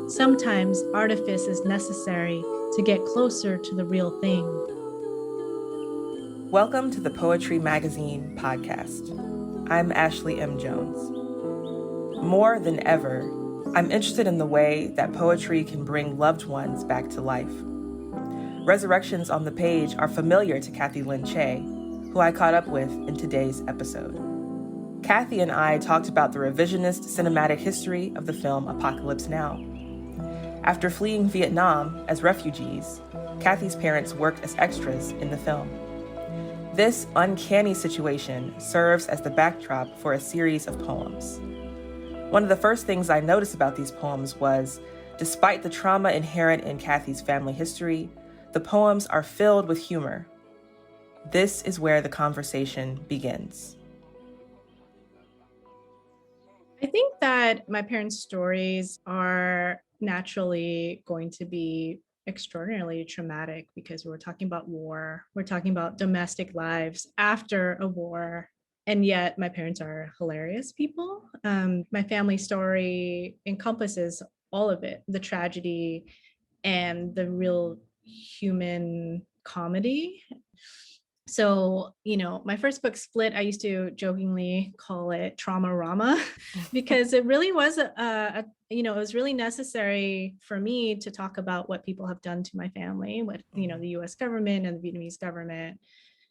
Sometimes artifice is necessary to get closer to the real thing. Welcome to the Poetry Magazine podcast. I'm Ashley M. Jones. More than ever, I'm interested in the way that poetry can bring loved ones back to life. Resurrections on the page are familiar to Kathy Lynn Che, who I caught up with in today's episode. Kathy and I talked about the revisionist cinematic history of the film Apocalypse Now. After fleeing Vietnam as refugees, Kathy's parents worked as extras in the film. This uncanny situation serves as the backdrop for a series of poems. One of the first things I noticed about these poems was, despite the trauma inherent in Kathy's family history, the poems are filled with humor. This is where the conversation begins. I think that my parents' stories are naturally going to be extraordinarily traumatic because we're talking about war, we're talking about domestic lives after a war, and yet my parents are hilarious people. My family story encompasses all of it, the tragedy and the real human comedy. So, my first book, Split, I used to jokingly call it Trauma-rama because it really was it was really necessary for me to talk about what people have done to my family, what, the US government and the Vietnamese government,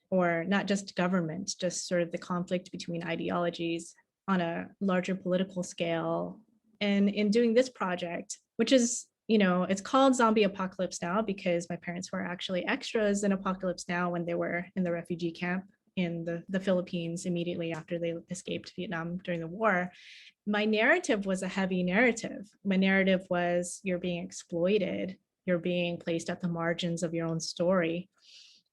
or not just government, just sort of the conflict between ideologies on a larger political scale. And in doing this project, which is, it's called Zombie Apocalypse Now because my parents were actually extras in Apocalypse Now when they were in the refugee camp in the Philippines immediately after they escaped Vietnam during the war. My narrative was a heavy narrative. My narrative was you're being exploited, you're being placed at the margins of your own story.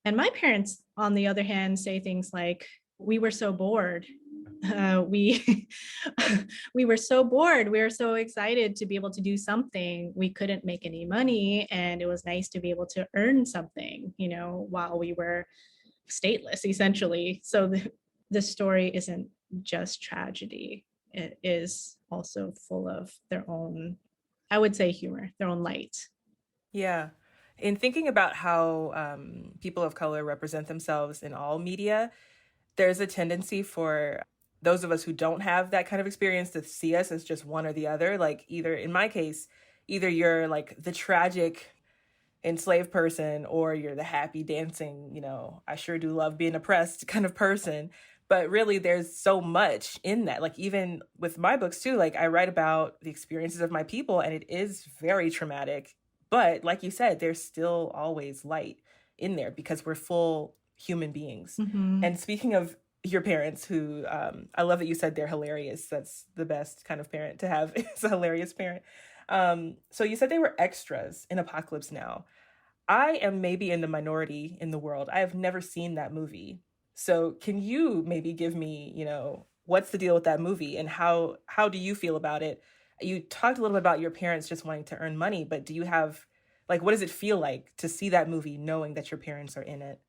And my parents, on the other hand, say things like, we were so bored. We we were so bored. We were so excited to be able to do something. We couldn't make any money, and it was nice to be able to earn something, while we were stateless, essentially. So the story isn't just tragedy. It is also full of their own, I would say, humor, their own light. Yeah. In thinking about how people of color represent themselves in all media, there's a tendency for those of us who don't have that kind of experience to see us as just one or the other. Like either, in my case, either you're like the tragic enslaved person or you're the happy dancing, I sure do love being oppressed kind of person. But really, there's so much in that. Like even with my books too, like I write about the experiences of my people and it is very traumatic. But like you said, there's still always light in there because we're full human beings. Mm-hmm. And speaking of your parents who, I love that you said they're hilarious. That's the best kind of parent to have. It's a hilarious parent. So you said they were extras in Apocalypse Now. I am maybe in the minority in the world. I have never seen that movie. So can you maybe give me, what's the deal with that movie and how do you feel about it? You talked a little bit about your parents just wanting to earn money, but do you have, like, what does it feel like to see that movie knowing that your parents are in it?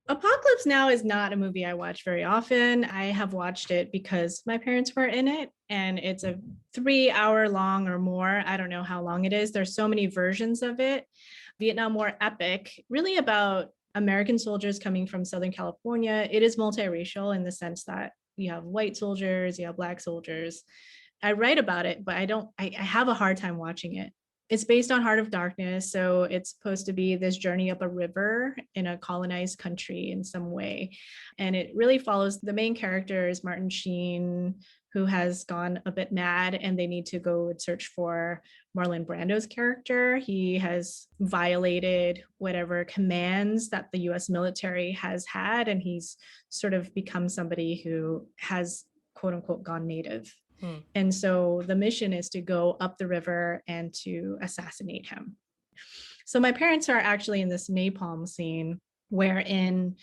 Apocalypse Now is not a movie I watch very often. I have watched it because my parents were in it, and it's a 3 hour long or more. I don't know how long it is. There's so many versions of it. Vietnam War epic, really about American soldiers coming from Southern California. It is multiracial in the sense that you have white soldiers, you have Black soldiers. I write about it, but I have a hard time watching it. It's based on Heart of Darkness, so it's supposed to be this journey up a river in a colonized country in some way. And it really follows the main character is Martin Sheen, who has gone a bit mad, and they need to go and search for Marlon Brando's character. He has violated whatever commands that the US military has had, and he's sort of become somebody who has, quote unquote, gone native. And so the mission is to go up the river and to assassinate him. So my parents are actually in this napalm scene wherein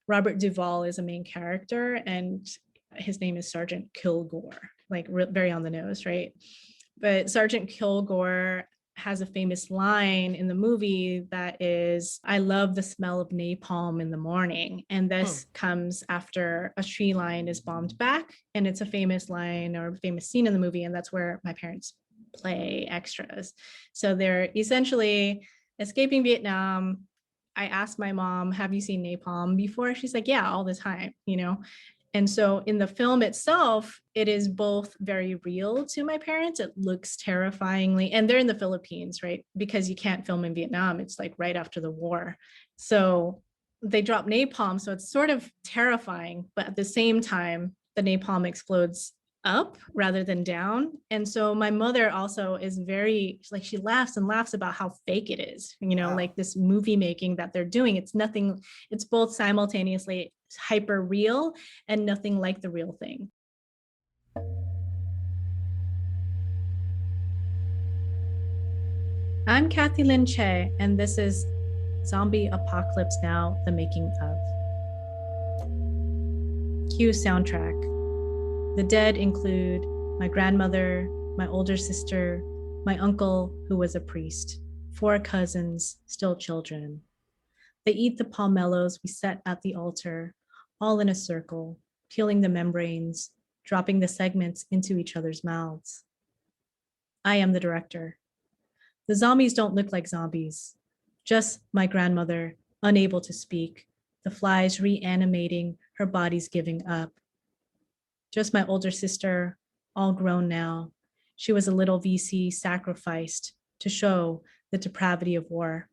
Robert Duvall is a main character and his name is Sergeant Kilgore, like very on the nose, right? But Sergeant Kilgore has a famous line in the movie that is, I love the smell of napalm in the morning. And this comes after a tree line is bombed back. And it's a famous line or famous scene in the movie. And that's where my parents play extras. So they're essentially escaping Vietnam. I asked my mom, have you seen napalm before? She's like, yeah, all the time, you know? And so in the film itself, it is both very real to my parents. It looks terrifyingly, and they're in the Philippines, right? Because you can't film in Vietnam. It's like right after the war. So they drop napalm. So it's sort of terrifying, but at the same time, the napalm explodes up rather than down. And so my mother also is very like, she laughs and laughs about how fake it is, you know, Wow. like this movie making that they're doing. It's nothing, it's both simultaneously hyper real and nothing like the real thing. I'm Kathy Lynn Che, and this is Zombie Apocalypse Now, the making of. Cue soundtrack. The dead include my grandmother, my older sister, my uncle, who was a priest, 4 cousins, still children. They eat the palmettos we set at the altar, all in a circle, peeling the membranes, dropping the segments into each other's mouths. I am the director. The zombies don't look like zombies, just my grandmother, unable to speak, the flies reanimating, her body's giving up. Just my older sister, all grown now. She was a little VC sacrificed to show the depravity of war.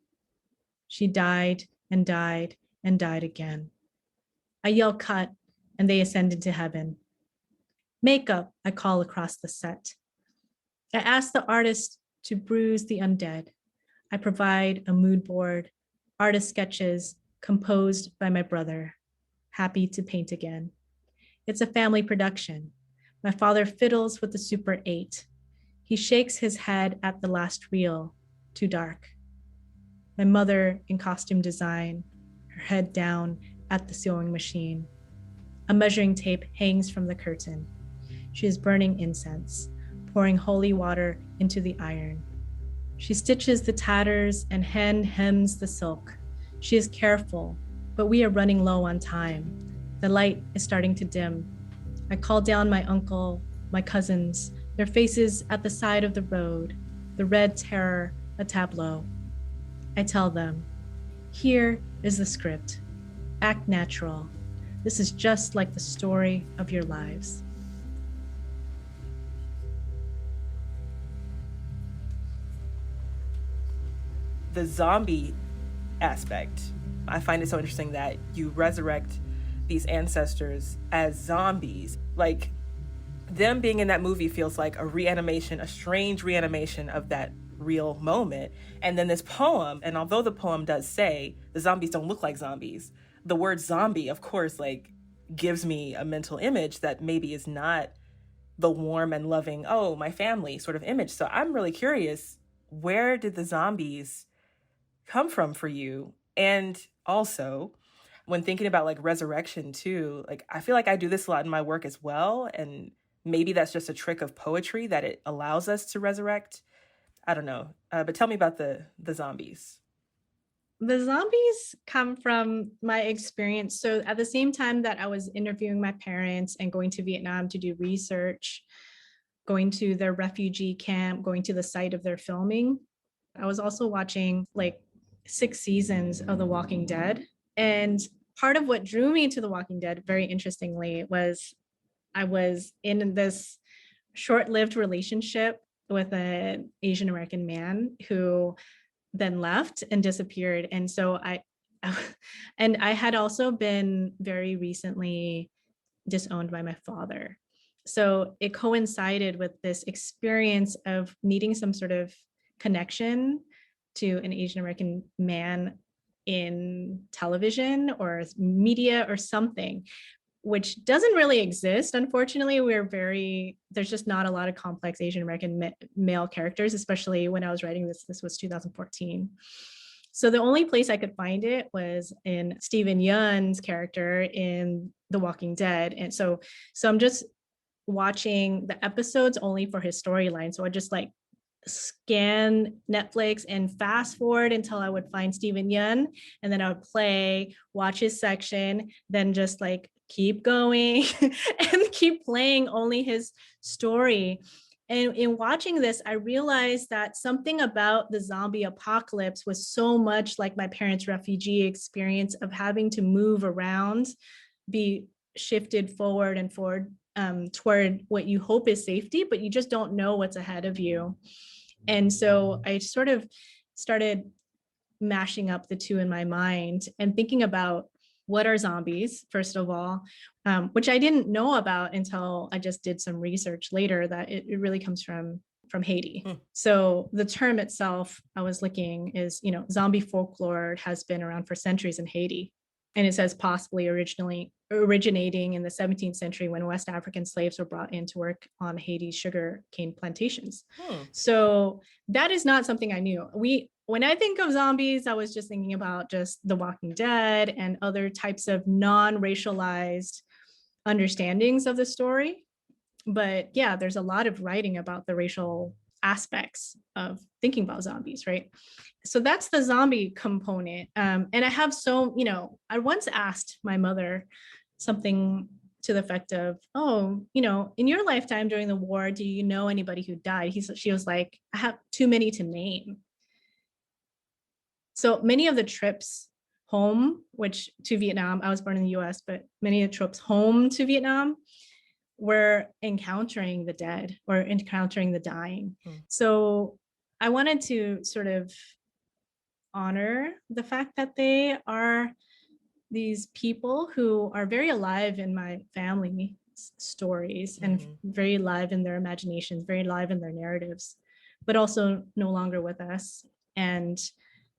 She died and died and died again. I yell cut, and they ascend into heaven. Makeup, I call across the set. I ask the artist to bruise the undead. I provide a mood board, artist sketches composed by my brother, happy to paint again. It's a family production. My father fiddles with the Super 8. He shakes his head at the last reel, too dark. My mother in costume design, her head down at the sewing machine. A measuring tape hangs from the curtain. She is burning incense, pouring holy water into the iron. She stitches the tatters and hand hems the silk. She is careful, but we are running low on time. The light is starting to dim. I call down my uncle, my cousins, their faces at the side of the road, the red terror, a tableau. I tell them, here is the script. Act natural. This is just like the story of your lives. The zombie aspect, I find it so interesting that you resurrect these ancestors as zombies. Like, them being in that movie feels like a reanimation, a strange reanimation of that real moment. And then this poem, and although the poem does say the zombies don't look like zombies, the word zombie, of course, like, gives me a mental image that maybe is not the warm and loving, oh, my family sort of image. So I'm really curious, where did the zombies come from for you? And also, when thinking about like resurrection too, like I feel like I do this a lot in my work as well. And maybe that's just a trick of poetry that it allows us to resurrect. I don't know. But tell me about the zombies. The zombies come from my experience. So at the same time that I was interviewing my parents and going to Vietnam to do research, going to their refugee camp, going to the site of their filming, I was also watching like 6 seasons of The Walking Dead. And part of what drew me to The Walking Dead, very interestingly, was I was in this short-lived relationship with an Asian American man who then left and disappeared. And so and I had also been very recently disowned by my father. So it coincided with this experience of needing some sort of connection to an Asian American man in television or media or something, which doesn't really exist. Unfortunately, there's just not a lot of complex Asian American male characters, especially when I was writing this. This was 2014. So the only place I could find it was in Steven Yeun's character in The Walking Dead. And so I'm just watching the episodes only for his storyline. So I just like scan Netflix and fast forward until I would find Steven Yeun, and then I would play, watch his section, then just like keep going and keep playing only his story. And in watching this, I realized that something about the zombie apocalypse was so much like my parents' refugee experience of having to move around, be shifted forward and forward toward what you hope is safety, but you just don't know what's ahead of you. And so I sort of started mashing up the two in my mind and thinking about what are zombies, first of all, which I didn't know about until I just did some research later, that it really comes from Haiti. So the term itself I was looking is, zombie folklore has been around for centuries in Haiti. And it says possibly originating in the 17th century when West African slaves were brought in to work on Haiti's sugar cane plantations. So that is not something I knew. When I think of zombies, I was just thinking about just The Walking Dead and other types of non-racialized understandings of the story. But yeah, there's a lot of writing about the racial aspects of thinking about zombies, right? So that's the zombie component. And I have I once asked my mother something to the effect of, oh, in your lifetime during the war, do you know anybody who died? She was like, I have too many to name. So many of the trips home, which to Vietnam, I was born in the US, but many of the trips home to Vietnam were encountering the dead or encountering the dying. So I wanted to sort of honor the fact that they are these people who are very alive in my family stories and very alive in their imaginations, very alive in their narratives, but also no longer with us. And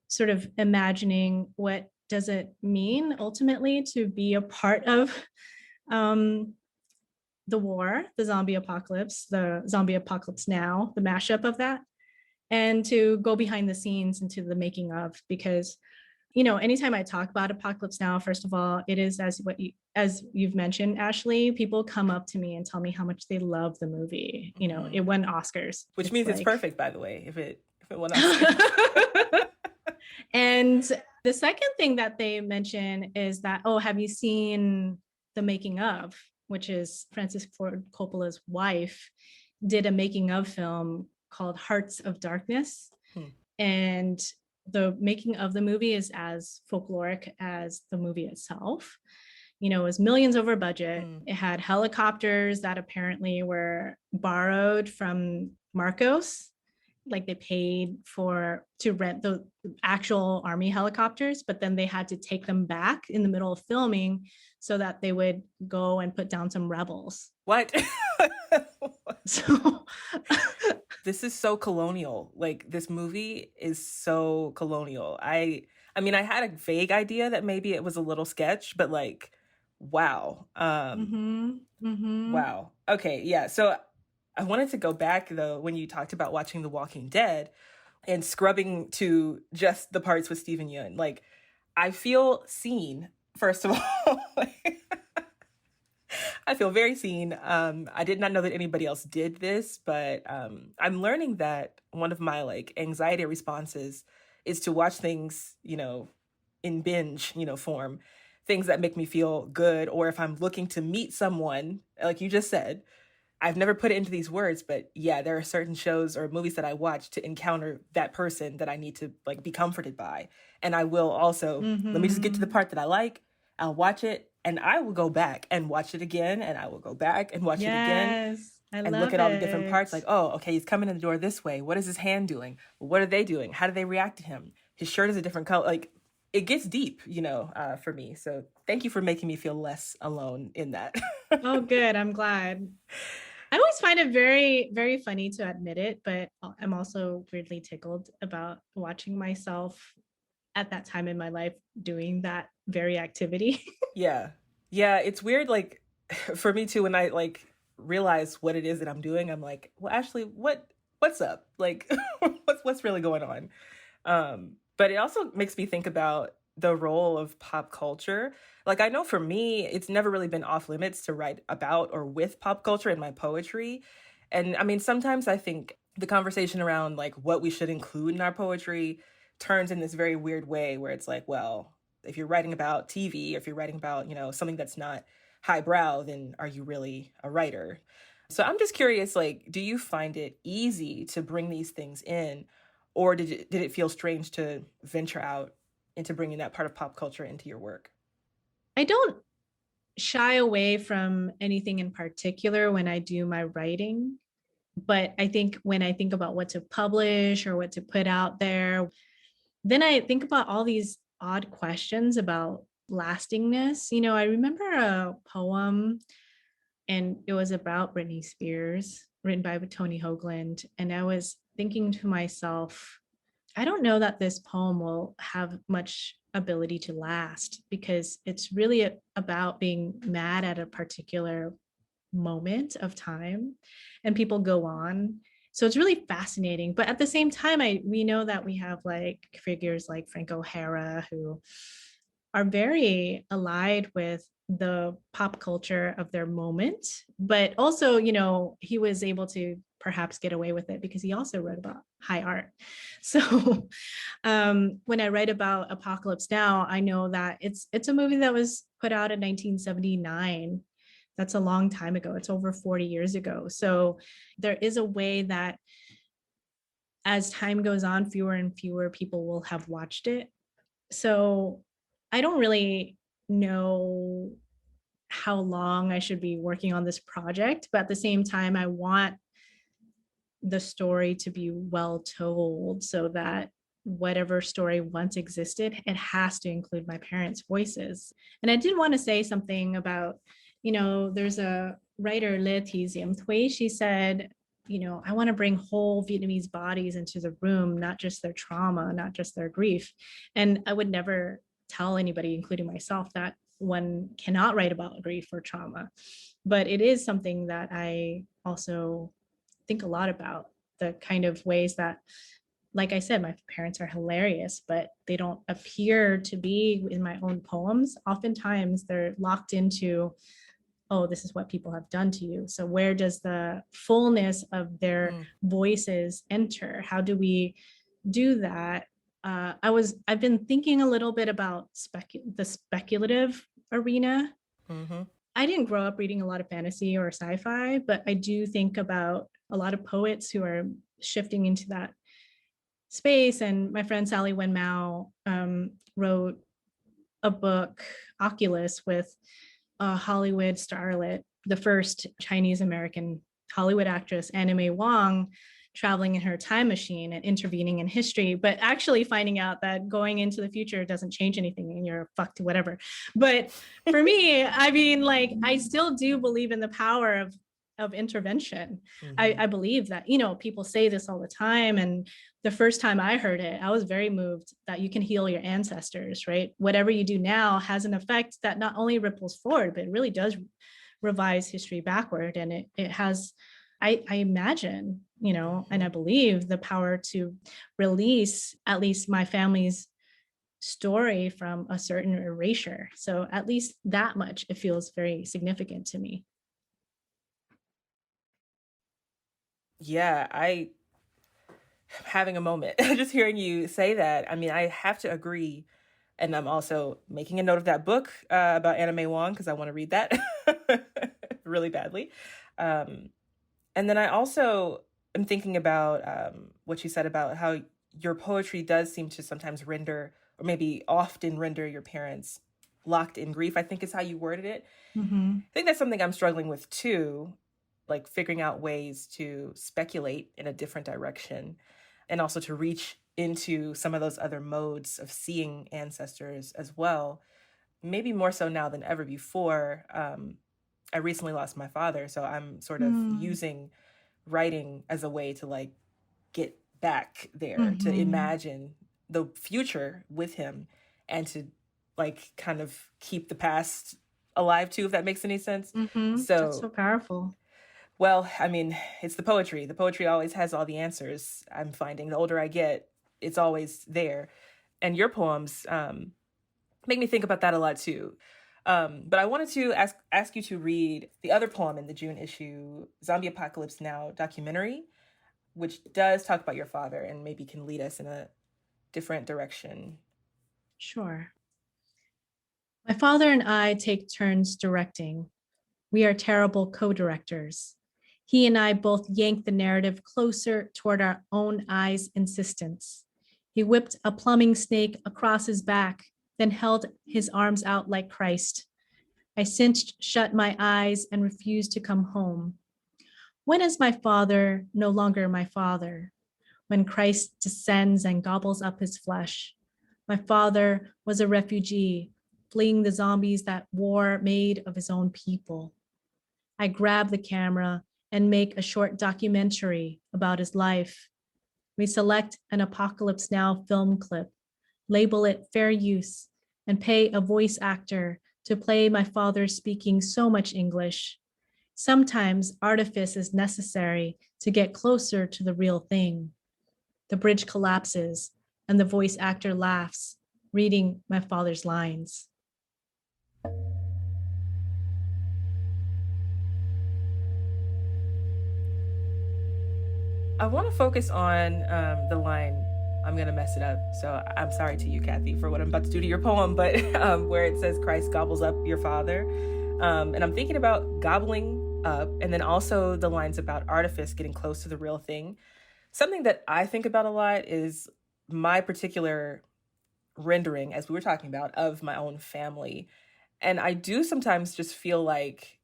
sort of imagining what does it mean ultimately to be a part of the war, the zombie apocalypse now, the mashup of that, and to go behind the scenes into the making of, because anytime I talk about Apocalypse Now, first of all, it is as you've mentioned, Ashley, people come up to me and tell me how much they love the movie. It won Oscars, which means it's perfect, by the way, if it won Oscars. And the second thing that they mention is that, oh, have you seen the making of, which is Francis Ford Coppola's wife did a making of film called Hearts of Darkness. And the making of the movie is as folkloric as the movie itself. It was millions over budget. It had helicopters that apparently were borrowed from Marcos. Like they paid to rent the actual army helicopters, but then they had to take them back in the middle of filming so that they would go and put down some rebels. What? So this is so colonial. Like, this movie is so colonial. I mean, I had a vague idea that maybe it was a little sketch, but like, wow. Wow. Okay, yeah. So I wanted to go back, though, when you talked about watching The Walking Dead and scrubbing to just the parts with Steven Yeun. Like, I feel seen, first of all. I feel very seen. I did not know that anybody else did this, but I'm learning that one of my anxiety responses is to watch things, in binge, form, things that make me feel good. Or if I'm looking to meet someone, like you just said, I've never put it into these words, but yeah, there are certain shows or movies that I watch to encounter that person that I need to be comforted by. And I will also, let me just get to the part that I like. I'll watch it and I will go back and watch it again. And I will go back and watch it again. And look at all the different parts. Like, oh, okay, he's coming in the door this way. What is his hand doing? What are they doing? How do they react to him? His shirt is a different color. Like, it gets deep, for me. So thank you for making me feel less alone in that. Oh, good. I'm glad. I always find it very, very funny to admit it, but I'm also weirdly tickled about watching myself at that time in my life doing that very activity. Yeah. Yeah. It's weird. Like, for me too, when I realize what it is that I'm doing, I'm like, well, Ashley, what's up? Like, what's really going on? But it also makes me think about the role of pop culture. Like, I know for me, it's never really been off limits to write about or with pop culture in my poetry. And I mean, sometimes I think the conversation around what we should include in our poetry turns in this very weird way where it's like, well, if you're writing about TV, if you're writing about, something that's not highbrow, then are you really a writer? So I'm just curious, like, do you find it easy to bring these things in, or did it feel strange to venture out into bringing that part of pop culture into your work? I don't shy away from anything in particular when I do my writing. But I think when I think about what to publish or what to put out there, then I think about all these odd questions about lastingness. I remember a poem and it was about Britney Spears, written by Tony Hoagland. And I was thinking to myself, I don't know that this poem will have much ability to last because it's really about being mad at a particular moment of time and people go on. So it's really fascinating. But at the same time, we know that we have like figures like Frank O'Hara who are very allied with the pop culture of their moment, but also, he was able to perhaps get away with it because he also wrote about high art. So when I write about Apocalypse Now, I know that it's a movie that was put out in 1979. That's a long time ago. It's over 40 years ago. So there is a way that as time goes on, fewer and fewer people will have watched it. So I don't really know how long I should be working on this project, but at the same time, I want the story to be well told so that whatever story once existed, it has to include my parents' voices. And I did want to say something about, there's a writer, Le Tizium Thuy. She said, I want to bring whole Vietnamese bodies into the room, not just their trauma, not just their grief. And I would never tell anybody, including myself, that one cannot write about grief or trauma. But it is something that I also think a lot about, the kind of ways that, like I said, my parents are hilarious, but they don't appear to be in my own poems. Oftentimes they're locked into, oh, this is what people have done to you. So where does the fullness of their voices enter? How do we do that? I've been thinking a little bit about the speculative arena. Mm-hmm. I didn't grow up reading a lot of fantasy or sci-fi, but I do think about a lot of poets who are shifting into that space. And my friend Sally Wenmao wrote a book, Oculus, with a Hollywood starlet, the first Chinese American Hollywood actress, Anna May Wong, traveling in her time machine and intervening in history, but actually finding out that going into the future doesn't change anything and you're fucked, whatever. But for me, I mean, like, I still do believe in the power of intervention. I believe that, people say this all the time. And the first time I heard it, I was very moved that you can heal your ancestors, right? Whatever you do now has an effect that not only ripples forward, but it really does revise history backward. And it has, I imagine, and I believe the power to release at least my family's story from a certain erasure. So at least that much, it feels very significant to me. Yeah, I having a moment just hearing you say that. I mean, I have to agree. And I'm also making a note of that book about Anna May Wong because I want to read that really badly. And then I also am thinking about what you said about how your poetry does seem to sometimes render, or maybe often render, your parents locked in grief, I think is how you worded it. Mm-hmm. I think that's something I'm struggling with too, like figuring out ways to speculate in a different direction and also to reach into some of those other modes of seeing ancestors as well, maybe more so now than ever before. I recently lost my father, so I'm sort of using writing as a way to like get back there, to imagine the future with him, and to like kind of keep the past alive too, if that makes any sense. That's so powerful. Well, I mean, it's the poetry. The poetry always has all the answers. I'm finding the older I get, it's always there. And your poems make me think about that a lot too. But I wanted to ask you to read the other poem in the June issue, Zombie Apocalypse Now documentary, which does talk about your father and maybe can lead us in a different direction. Sure. My father and I take turns directing. We are terrible co-directors. He and I both yanked the narrative closer toward our own eyes' insistence. He whipped a plumbing snake across his back, then held his arms out like Christ. I cinched shut my eyes and refused to come home. When is my father no longer my father? When Christ descends and gobbles up his flesh. My father was a refugee, fleeing the zombies that war made of his own people. I grab the camera and make a short documentary about his life. We select an Apocalypse Now film clip, label it fair use, and pay a voice actor to play my father speaking so much English. Sometimes artifice is necessary to get closer to the real thing. The bridge collapses and the voice actor laughs, reading my father's lines. I want to focus on the line, I'm going to mess it up. So I'm sorry to you, Kathy, for what I'm about to do to your poem, but where it says Christ gobbles up your father. And I'm thinking about gobbling up, and then also the lines about artifice getting close to the real thing. Something that I think about a lot is my particular rendering, as we were talking about, of my own family. And I do sometimes just feel like,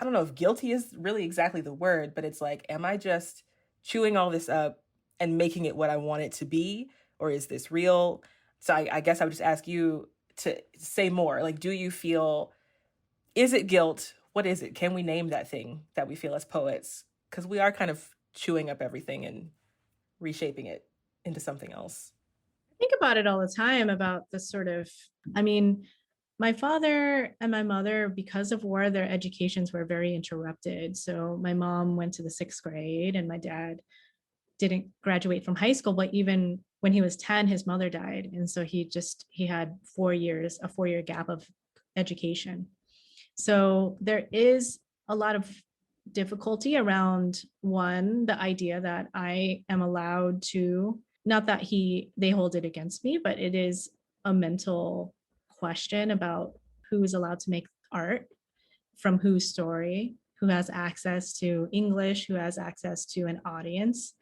I don't know if guilty is really exactly the word, but it's like, am I just chewing all this up and making it what I want it to be? Or is this real? So I guess I would just ask you to say more. Like, do you feel, is it guilt? What is it? Can we name that thing that we feel as poets? Because we are kind of chewing up everything and reshaping it into something else. I think about it all the time about this sort of, I mean, my father and my mother, because of war, their educations were very interrupted. So my mom went to the 6th grade and my dad didn't graduate from high school, but even when he was 10, his mother died. And so he had 4 years, a 4-year gap of education. So there is a lot of difficulty around, one, the idea that I am allowed to, not that they hold it against me, but it is a mental question about who is allowed to make art, from whose story, who has access to English, who has access to an audience.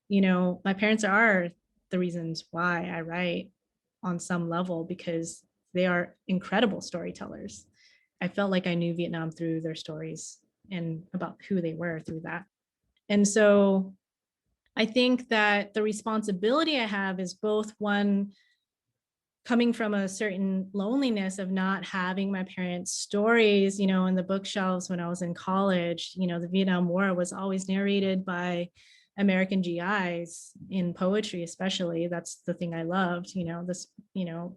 My parents are the reasons why I write on some level, because they are incredible storytellers. I felt like I knew Vietnam through their stories and about who they were through that. And so I think that the responsibility I have is both, one, coming from a certain loneliness of not having my parents' stories, in the bookshelves when I was in college. The Vietnam War was always narrated by American GIs in poetry, especially. That's the thing I loved,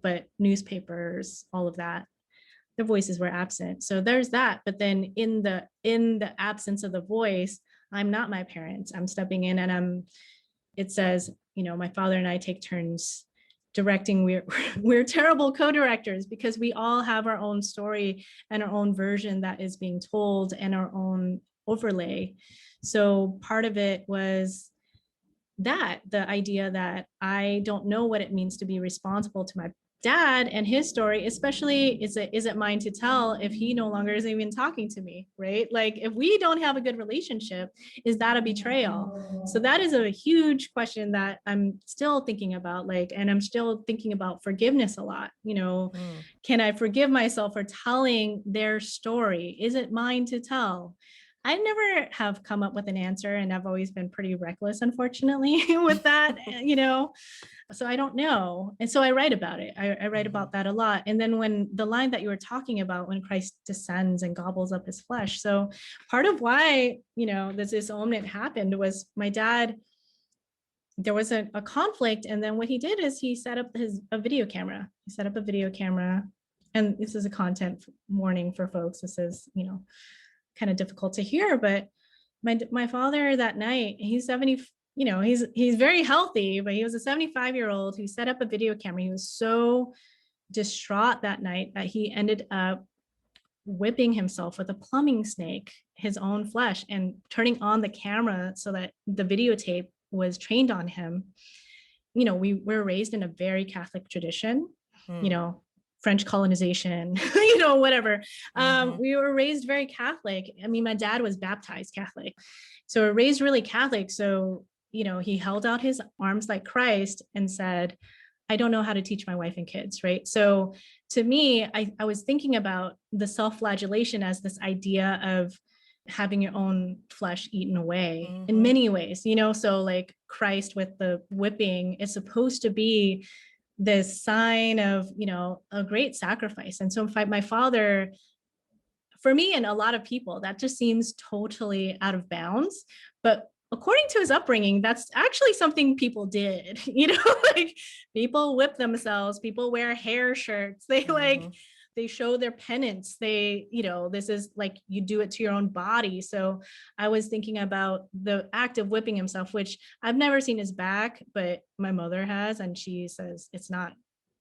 but newspapers, all of that, the voices were absent. So there's that. But then in the absence of the voice, I'm not my parents. I'm stepping in and it says, my father and I take turns directing. We're terrible co-directors because we all have our own story and our own version that is being told and our own overlay. So part of it was that the idea that I don't know what it means to be responsible to my dad and his story, especially is it mine to tell if he no longer is even talking to me, right? Like, if we don't have a good relationship, is that a betrayal? So that is a huge question that I'm still thinking about, and I'm still thinking about forgiveness a lot. Can I forgive myself for telling their story? Is it mine to tell? I never have come up with an answer, and I've always been pretty reckless, unfortunately, with that, So I don't know. And so I write about it. I write about that a lot. And then when the line that you were talking about, when Christ descends and gobbles up his flesh. So part of why, this omen happened was my dad, there was a conflict. And then what he did is he set up a video camera. He set up a video camera. And this is a content warning for folks. This is, kind of difficult to hear, but my father that night, he's 70, he's very healthy, but he was a 75-year-old who set up a video camera. He was so distraught that night that he ended up whipping himself with a plumbing snake, his own flesh, and turning on the camera so that the videotape was trained on him. We were raised in a very Catholic tradition, French colonization, whatever. We were raised very Catholic. I mean, my dad was baptized Catholic. So we're raised really Catholic. So, he held out his arms like Christ and said, I don't know how to teach my wife and kids, right? So to me, I was thinking about the self-flagellation as this idea of having your own flesh eaten away in many ways, so like Christ with the whipping is supposed to be this sign of, a great sacrifice. And so my father, for me and a lot of people, that just seems totally out of bounds. But according to his upbringing, that's actually something people did, like people whip themselves, people wear hair shirts, they show their penance. This is like you do it to your own body. So I was thinking about the act of whipping himself, which I've never seen his back, but my mother has, and she says it's not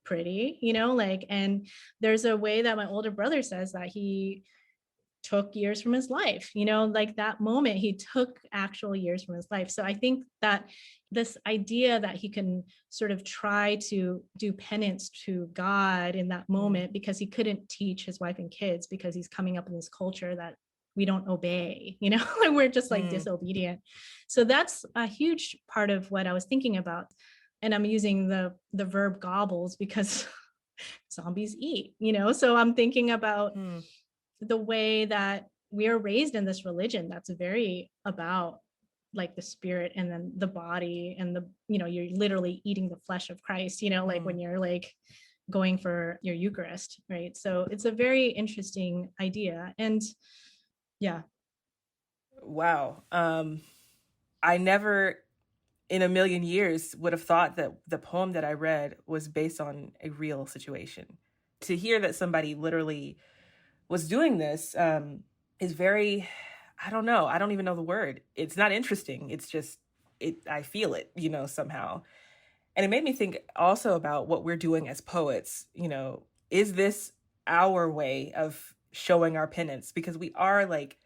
pretty, and there's a way that my older brother says that he took years from his life, like that moment he took actual years from his life. So I think that this idea that he can sort of try to do penance to God in that moment because he couldn't teach his wife and kids because he's coming up in this culture that we don't obey, and we're just like disobedient. So that's a huge part of what I was thinking about. And I'm using the verb gobbles because zombies eat, so I'm thinking about the way that we are raised in this religion that's very about like the spirit and then the body and you're literally eating the flesh of Christ, like when you're like going for your Eucharist, right? So it's a very interesting idea. And yeah. Wow. I never in a million years would have thought that the poem that I read was based on a real situation. To hear that somebody literally was doing this is very, I don't know. I don't even know the word. It's not interesting. It's just, I feel it, somehow. And it made me think also about what we're doing as poets. Is this our way of showing our penance? Because we are like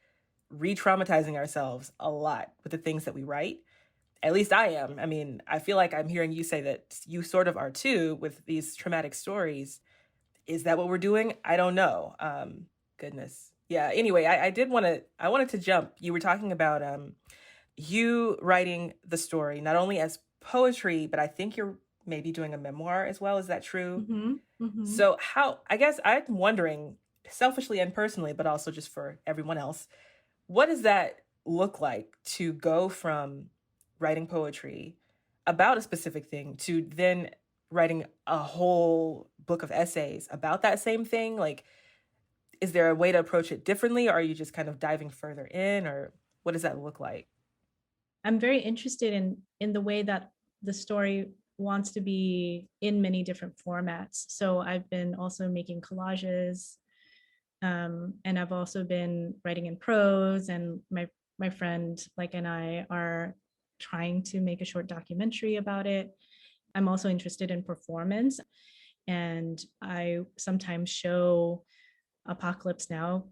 re-traumatizing ourselves a lot with the things that we write. At least I am. I mean, I feel like I'm hearing you say that you sort of are too with these traumatic stories. Is that what we're doing? I don't know. Goodness. Yeah. Anyway, I wanted to jump. You were talking about you writing the story, not only as poetry, but I think you're maybe doing a memoir as well. Is that true? So I guess I'm wondering, selfishly and personally, but also just for everyone else, what does that look like to go from writing poetry about a specific thing to then writing a whole book of essays about that same thing? Like, is there a way to approach it differently? Or are you just kind of diving further in, or what does that look like? I'm very interested in the way that the story wants to be in many different formats. So I've been also making collages, and I've also been writing in prose, and my friend and I are trying to make a short documentary about it. I'm also interested in performance, and I sometimes show Apocalypse Now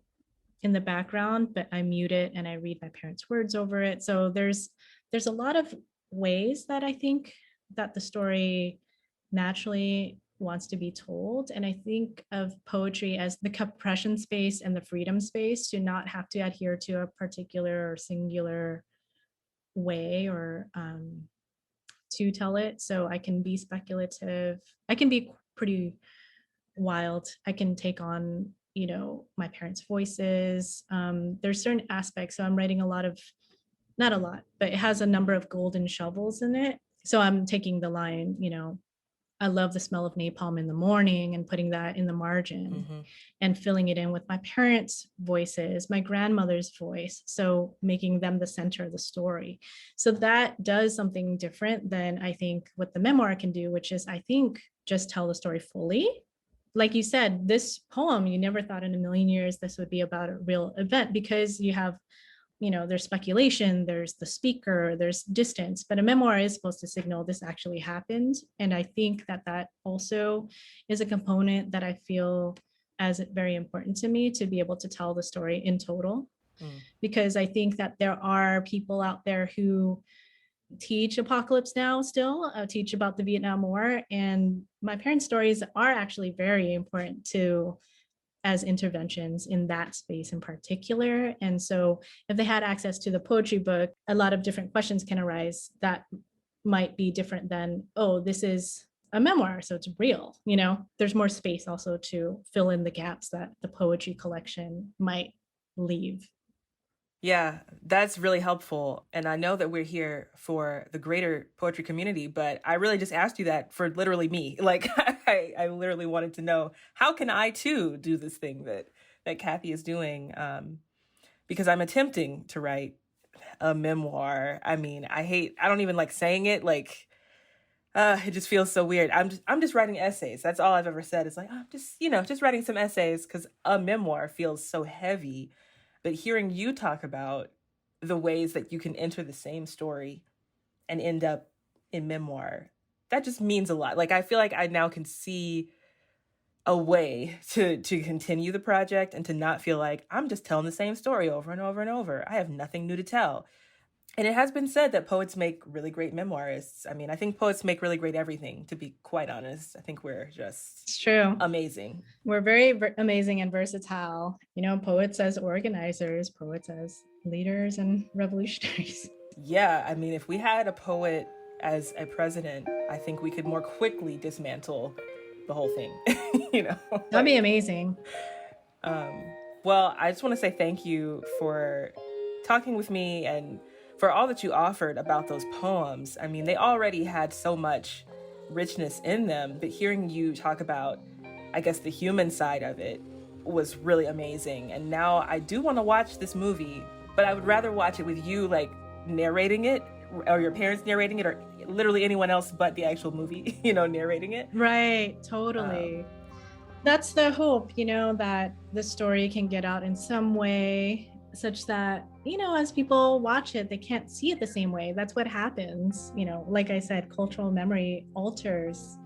in the background, but I mute it and I read my parents' words over it. So there's a lot of ways that I think that the story naturally wants to be told. And I think of poetry as the compression space and the freedom space to not have to adhere to a particular or singular way or to tell it. So I can be speculative. I can be pretty wild. I can take on, my parents' voices. There's certain aspects. So I'm writing a lot of, not a lot, but it has a number of golden shovels in it. So I'm taking the line, I love the smell of napalm in the morning and putting that in the margin and filling it in with my parents' voices, my grandmother's voice. So making them the center of the story. So that does something different than I think what the memoir can do, which is, I think, just tell the story fully. Like you said, this poem, you never thought in a million years this would be about a real event because you have, there's speculation, there's the speaker, there's distance, but a memoir is supposed to signal this actually happened. And I think that also is a component that I feel as very important to me to be able to tell the story in total. Because I think that there are people out there who teach Apocalypse Now still, teach about the Vietnam War. And my parents' stories are actually very important too as interventions in that space in particular. And so if they had access to the poetry book, a lot of different questions can arise that might be different than, oh, this is a memoir, so it's real. There's more space also to fill in the gaps that the poetry collection might leave. Yeah, that's really helpful. And I know that we're here for the greater poetry community, but I really just asked you that for literally me. Like, I literally wanted to know, how can I too do this thing that Kathy is doing? Because I'm attempting to write a memoir. I mean, I don't even like saying it. Like, it just feels so weird. I'm just writing essays. That's all I've ever said. It's like, I'm just writing some essays, because a memoir feels so heavy. But hearing you talk about the ways that you can enter the same story and end up in memoir, that just means a lot. Like, I feel like I now can see a way to continue the project and to not feel like I'm just telling the same story over and over and over. I have nothing new to tell. And it has been said that poets make really great memoirists. I mean, I think poets make really great everything, to be quite honest. I think we're just It's true. Amazing. We're very amazing and versatile. Poets as organizers, poets as leaders and revolutionaries. Yeah, I mean, if we had a poet as a president, I think we could more quickly dismantle the whole thing. That'd be amazing. Well, I just want to say thank you for talking with me and for all that you offered about those poems. I mean, they already had so much richness in them, but hearing you talk about, I guess, the human side of it was really amazing. And now I do want to watch this movie, but I would rather watch it with you, like, narrating it, or your parents narrating it, or literally anyone else but the actual movie, narrating it. Right, totally. That's the hope, that the story can get out in some way such that, as people watch it, they can't see it the same way. That's what happens. Like I said, cultural memory alters.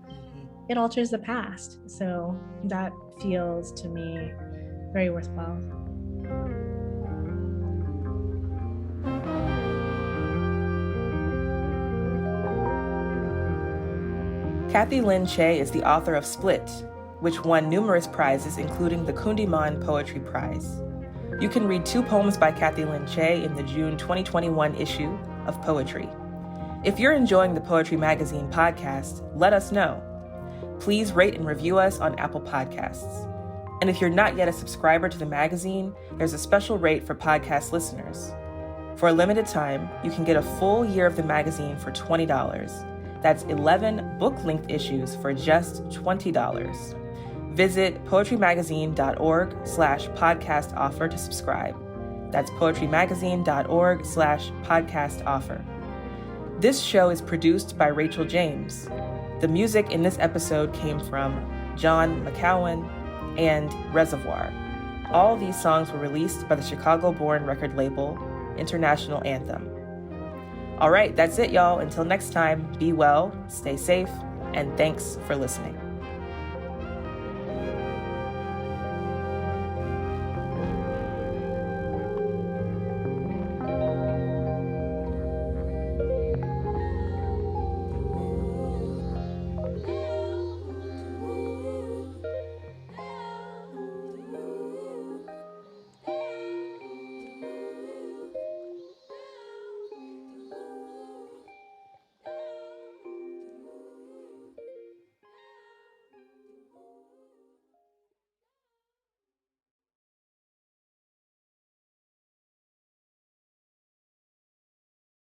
It alters the past. So that feels to me very worthwhile. Kathy Lynn Che is the author of Split, which won numerous prizes, including the Kundiman Poetry Prize. You can read 2 poems by Kathy Lynn Che in the June 2021 issue of Poetry. If you're enjoying the Poetry Magazine podcast, let us know. Please rate and review us on Apple Podcasts. And if you're not yet a subscriber to the magazine, there's a special rate for podcast listeners. For a limited time, you can get a full year of the magazine for $20. That's 11 book-length issues for just $20. Visit poetrymagazine.org/podcast offer to subscribe. That's poetrymagazine.org/podcast offer. This show is produced by Rachel James. The music in this episode came from John McCowan and Reservoir. All these songs were released by the Chicago-born record label, International Anthem. All right, that's it, y'all. Until next time, be well, stay safe, and thanks for listening.